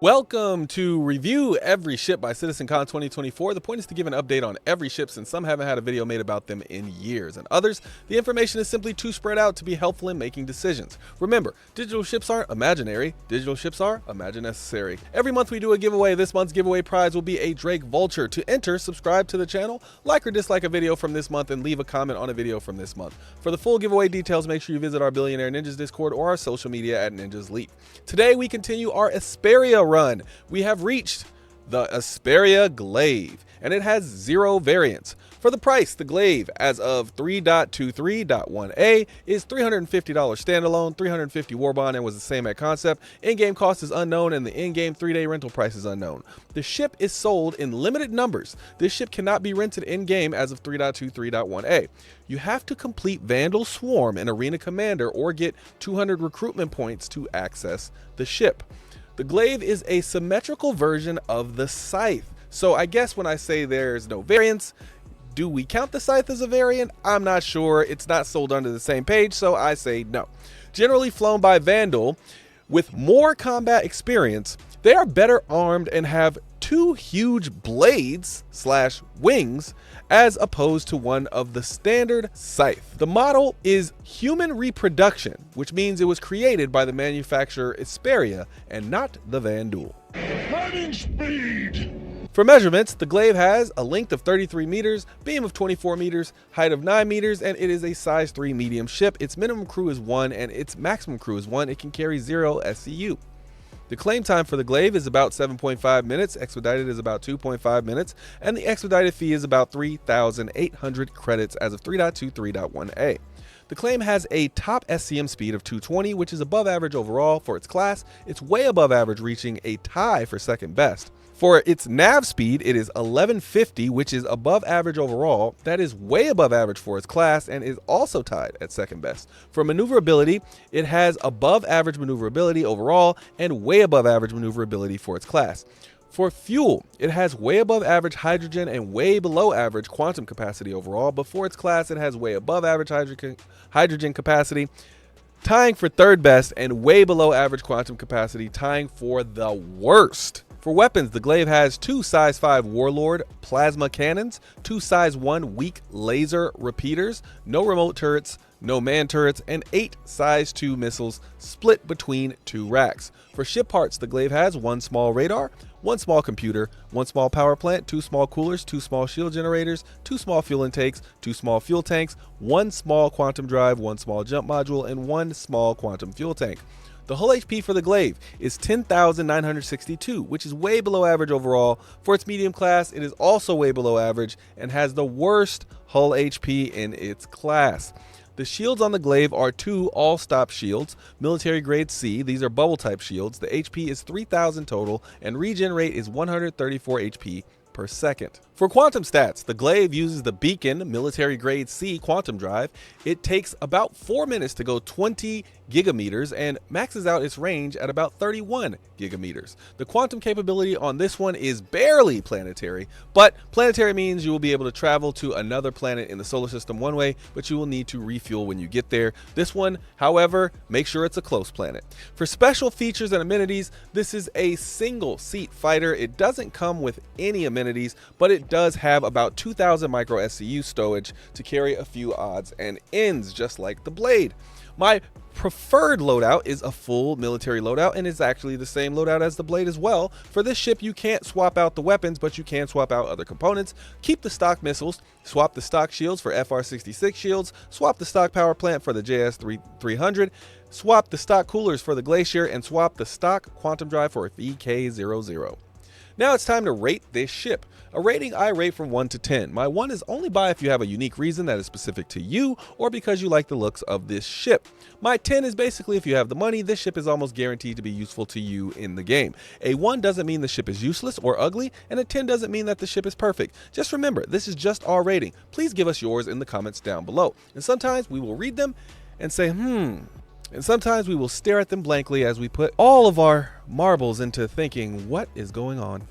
Welcome to Review Every Ship by CitizenCon 2024. The point is to give an update on every ship since some haven't had a video made about them in years, and others, the information is simply too spread out to be helpful in making decisions. Remember, digital ships aren't imaginary, digital ships are necessary. Every month we do a giveaway. This month's giveaway prize will be a Drake Vulture. To enter, subscribe to the channel, like or dislike a video from this month, and leave a comment on a video from this month. For the full giveaway details, make sure you visit our Billionaire Ninjas Discord or our social media at Ninjas Leap. Today we continue our Esperia run. We have reached the Esperia Glaive, and it has 0 variants. For the price, the Glaive, as of 3.23.1a, is $350 standalone, $350 warbond, and was the same at concept. In-game cost is unknown, and the in-game 3-day rental price is unknown. The ship is sold in limited numbers. This ship cannot be rented in-game as of 3.23.1a. You have to complete Vandal Swarm and Arena Commander or get 200 recruitment points to access the ship. The Glaive is a symmetrical version of the Scythe. So I guess when I say there's no variants, do we count the Scythe as a variant? I'm not sure. It's not sold under the same page, so I say no. Generally flown by Vandal, with more combat experience, they are better armed and have 2 huge blades / wings as opposed to one of the standard Scythe. The model is human reproduction, which means it was created by the manufacturer Esperia and not the Vandal. Running speed! For measurements, the Glaive has a length of 33 meters, beam of 24 meters, height of 9 meters, and it is a size 3 medium ship. Its minimum crew is 1 and its maximum crew is 1. It can carry 0 SCU. The claim time for the Glaive is about 7.5 minutes, expedited is about 2.5 minutes, and the expedited fee is about 3,800 credits as of 3.23.1a. The claim has a top SCM speed of 220, which is above average overall for its class. It's way above average, reaching a tie for second best. For its nav speed, it is 1150, which is above average overall. That is way above average for its class and is also tied at second best. For maneuverability, it has above average maneuverability overall and way above average maneuverability for its class. For fuel, it has way above average hydrogen and way below average quantum capacity overall, but for its class, it has way above average hydrogen capacity, tying for third best, and way below average quantum capacity, tying for the worst. For weapons, the Glaive has 2 size 5 Warlord plasma cannons, 2 size 1 weak laser repeaters, no remote turrets, no man turrets, and 8 size 2 missiles split between 2 racks. For ship parts, the Glaive has 1 small radar, 1 small computer, 1 small power plant, 2 small coolers, 2 small shield generators, 2 small fuel intakes, 2 small fuel tanks, 1 small quantum drive, 1 small jump module, and 1 small quantum fuel tank. The hull HP for the Glaive is 10,962, which is way below average overall. For its medium class, it is also way below average and has the worst hull HP in its class. The shields on the Glaive are 2 all-stop shields, military grade C. These are bubble type shields. The HP is 3,000 total and regen rate is 134 HP per second. For quantum stats, the Glaive uses the Beacon military grade C quantum drive. It takes about 4 minutes to go 20 gigameters and maxes out its range at about 31 gigameters. The quantum capability on this one is barely planetary, but planetary means you will be able to travel to another planet in the solar system one way, but you will need to refuel when you get there. This one, however, make sure it's a close planet. For special features and amenities, this is a single seat fighter. It doesn't come with any amenities, but it does have about 2,000 micro SCU stowage to carry a few odds and ends, just like the Blade. My preferred loadout is a full military loadout, and it's actually the same loadout as the Blade as well. For this ship, you can't swap out the weapons, but you can swap out other components. Keep the stock missiles, swap the stock shields for FR-66 shields, swap the stock power plant for the JS-300, swap the stock coolers for the Glacier, and swap the stock quantum drive for a VK-00. Now it's time to rate this ship. A rating I rate from 1 to 10. My 1 is only by if you have a unique reason that is specific to you or because you like the looks of this ship. My 10 is basically if you have the money, this ship is almost guaranteed to be useful to you in the game. A 1 doesn't mean the ship is useless or ugly, and a 10 doesn't mean that the ship is perfect. Just remember, this is just our rating. Please give us yours in the comments down below. And sometimes we will read them and say, and sometimes we will stare at them blankly as we put all of our marbles into thinking, what is going on?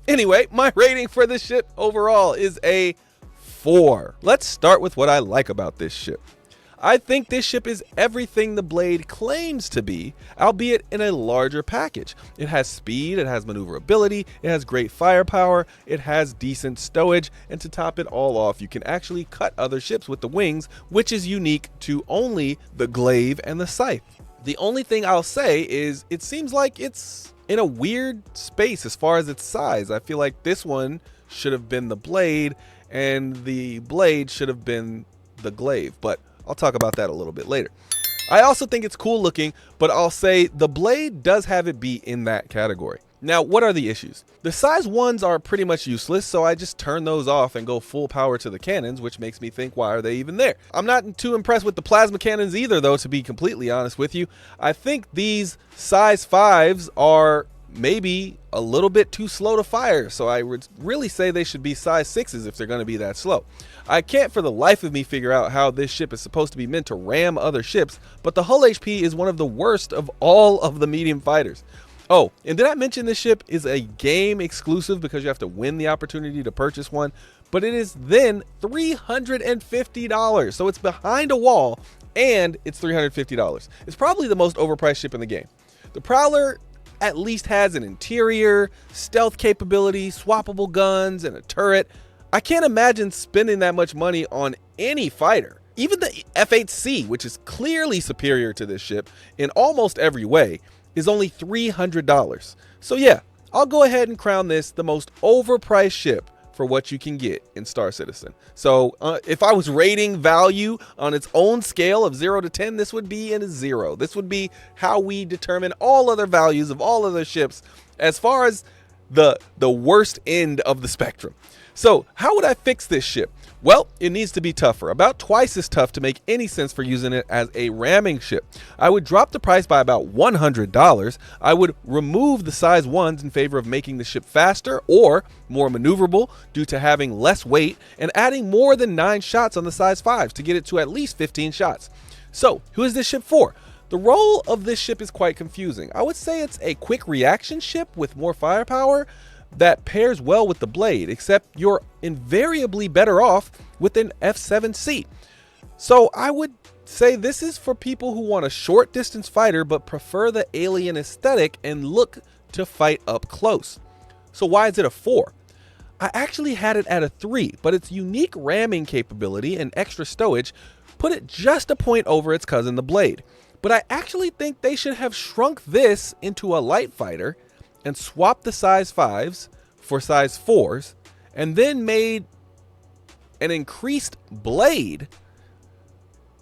Anyway, my rating for this ship overall is a 4. Let's start with what I like about this ship. I think this ship is everything the Blade claims to be, albeit in a larger package. It has speed, it has maneuverability, it has great firepower, it has decent stowage, and to top it all off, you can actually cut other ships with the wings, which is unique to only the Glaive and the Scythe. The only thing I'll say is it seems like it's in a weird space as far as its size. I feel like this one should have been the Blade, and the Blade should have been the Glaive, but I'll talk about that a little bit later. I also think it's cool looking, but I'll say the Blade does have it be in that category. Now, what are the issues? The size 1s are pretty much useless, so I just turn those off and go full power to the cannons, which makes me think, why are they even there? I'm not too impressed with the plasma cannons either, though, to be completely honest with you. I think these size 5s are maybe a little bit too slow to fire, so I would really say they should be size 6s if they're going to be that slow. I can't for the life of me figure out how this ship is supposed to be meant to ram other ships, but the hull HP is one of the worst of all of the medium fighters. Oh, and did I mention this ship is a game exclusive because you have to win the opportunity to purchase one, but it is then $350, so it's behind a wall and it's $350. It's probably the most overpriced ship in the game. The Prowler at least has an interior, stealth capability, swappable guns, and a turret. I can't imagine spending that much money on any fighter. Even the F-8C, which is clearly superior to this ship in almost every way, is only $300. So yeah, I'll go ahead and crown this the most overpriced ship for what you can get in Star Citizen. So if I was rating value on its own scale of 0 to 10, this would be in a 0. This would be how we determine all other values of all other ships as far as the worst end of the spectrum. So how would I fix this ship? Well, it needs to be tougher, about twice as tough to make any sense for using it as a ramming ship. I would drop the price by about $100. I would remove the size 1s in favor of making the ship faster or more maneuverable due to having less weight, and adding more than 9 shots on the size 5s to get it to at least 15 shots. So who is this ship for? The role of this ship is quite confusing. I would say it's a quick reaction ship with more firepower that pairs well with the Blade, except you're invariably better off with an F-7C. So I would say this is for people who want a short distance fighter but prefer the alien aesthetic and look to fight up close. So why is it a 4? I actually had it at a 3, but its unique ramming capability and extra stowage put it just a point over its cousin the Blade. But I actually think they should have shrunk this into a light fighter and swapped the size 5s for size 4s, and then made an increased Blade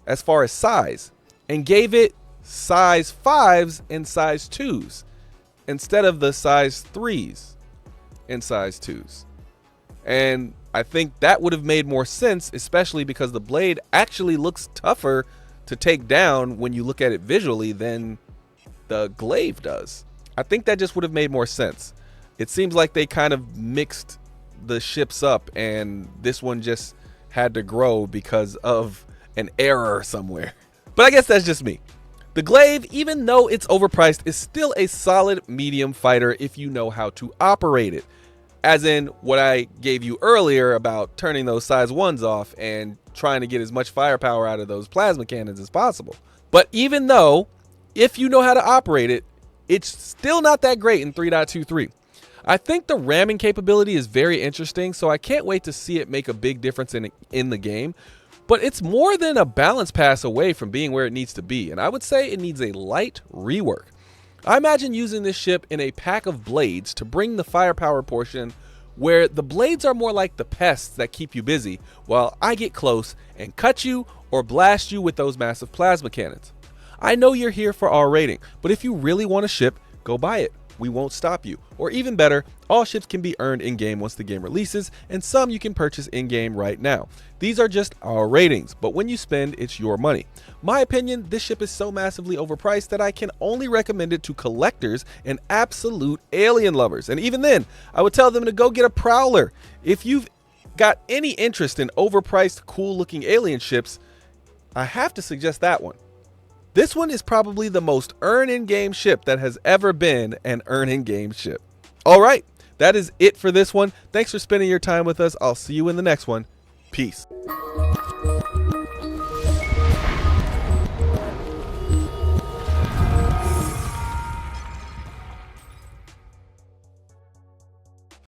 as far as size, and gave it size 5s and size 2s instead of the size 3s and size 2s. And I think that would have made more sense, especially because the Blade actually looks tougher to take down when you look at it visually than the Glaive does. I think that just would have made more sense. It seems like they kind of mixed the ships up, and this one just had to grow because of an error somewhere. But I guess that's just me. The Glaive, even though it's overpriced, is still a solid medium fighter if you know how to operate it. As in what I gave you earlier about turning those size 1s off and trying to get as much firepower out of those plasma cannons as possible. But even though, if you know how to operate it, it's still not that great in 3.23. I think the ramming capability is very interesting, so I can't wait to see it make a big difference in the game. But it's more than a balance pass away from being where it needs to be, and I would say it needs a light rework. I imagine using this ship in a pack of blades to bring the firepower portion where the blades are more like the pests that keep you busy while I get close and cut you or blast you with those massive plasma cannons. I know you're here for our rating, but if you really want a ship, go buy it. We won't stop you. Or even better, all ships can be earned in-game once the game releases, and some you can purchase in-game right now. These are just our ratings, but when you spend, it's your money. My opinion, this ship is so massively overpriced that I can only recommend it to collectors and absolute alien lovers. And even then, I would tell them to go get a Prowler. If you've got any interest in overpriced, cool-looking alien ships, I have to suggest that one. This one is probably the most earn-in-game ship that has ever been an earn-in-game ship. All right, that is it for this one. Thanks for spending your time with us. I'll see you in the next one. Peace.